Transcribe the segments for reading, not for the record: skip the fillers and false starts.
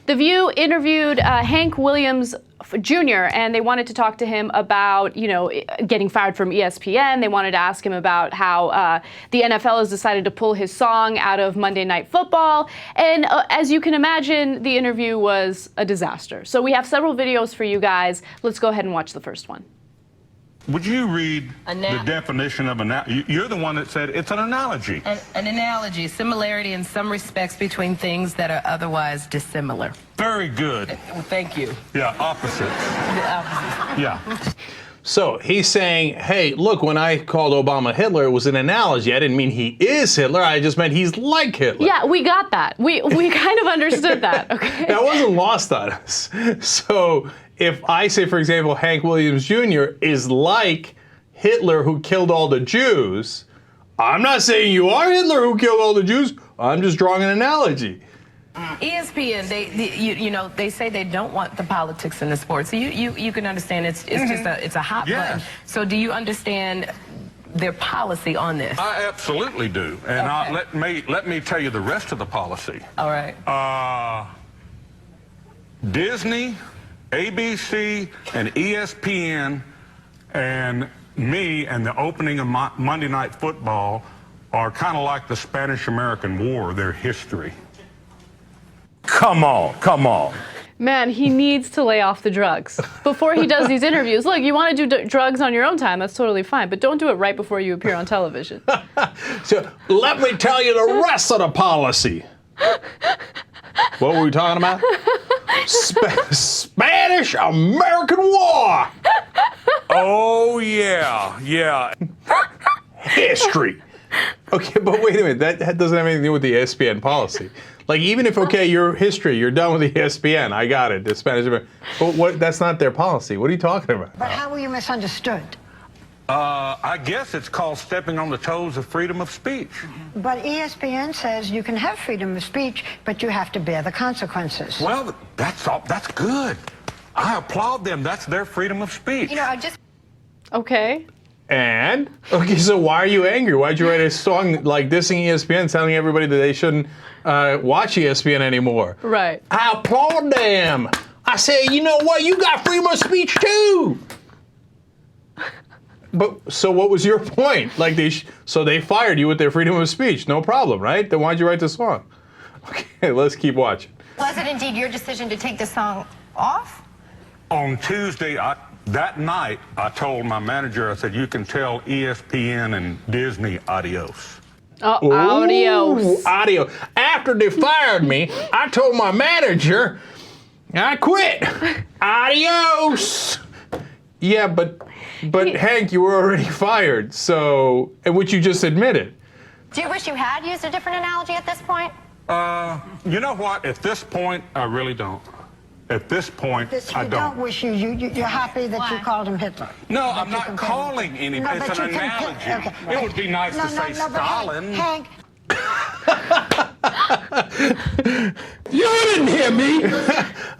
The View interviewed Hank Williams Jr. and they wanted to talk to him about, getting fired from ESPN. They wanted to ask him about how the NFL has decided to pull his song out of Monday Night Football. And as you can imagine, the interview was a disaster. So we have several videos for you guys. Let's go ahead and watch the first one. Would you read the definition of you're the one that said it's an analogy. An analogy, similarity in some respects between things that are otherwise dissimilar. Very good. Well, thank you. Yeah, opposites. The opposites. Yeah. So he's saying, hey, look, when I called Obama Hitler, it was an analogy. I didn't mean he is Hitler. I just meant he's like Hitler. Yeah, we got that. We kind of understood that, okay? That wasn't lost on us. So if I say, for example, Hank Williams Jr. is like Hitler who killed all the Jews, I'm not saying you are Hitler who killed all the Jews. I'm just drawing an analogy. ESPN, they say they don't want the politics in the sport. So you can understand it's just a hot button. So do you understand their policy on this? I absolutely do. And let me tell you the rest of the policy. All right. Disney, ABC, and ESPN, and me, and the opening of Monday Night Football are kind of like the Spanish-American War, their history. Come on, come on. Man, he needs to lay off the drugs before he does these interviews. Look, you want to do drugs on your own time, that's totally fine, but don't do it right before you appear on television. So let me tell you the rest of the policy. What were we talking about? Spanish-American War. Oh, yeah, yeah. History. Okay, but wait a minute. That doesn't have anything to do with the ESPN policy. Like, even if, okay, your history, you're done with the ESPN. I got it. The Spanish. But that's not their policy. What are you talking about? But how were you misunderstood? I guess it's called stepping on the toes of freedom of speech. But ESPN says you can have freedom of speech, but you have to bear the consequences. Well, that's good. I applaud them. That's their freedom of speech. Okay. And? Okay, so why are you angry? Why'd you write a song like dissing ESPN, telling everybody that they shouldn't watch ESPN anymore? Right. I applaud them. I say, you know what? You got freedom of speech too. But so what was your point? Like so they fired you with their freedom of speech. No problem, right? Then why'd you write the song? Okay, let's keep watching. Was it indeed your decision to take the song off? On Tuesday, that night, I told my manager, I said, you can tell ESPN and Disney adios. Oh, adios. Audio. After they fired me, I told my manager, I quit. Adios. Yeah, but Hank, you were already fired, so, which you just admitted. Do you wish you had used a different analogy at this point? You know what? At this point, I really don't. At this point, I You don't. don't wish you're happy that you called him Hitler. No, I'm not calling any. No, it's but an you can analogy. okay. It would be nice to say but Stalin. Hank, You didn't hear me.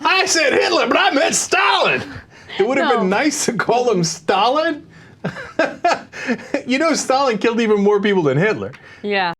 I said Hitler, but I meant Stalin. It would have been nice to call him Stalin. You know, Stalin killed even more people than Hitler. Yeah.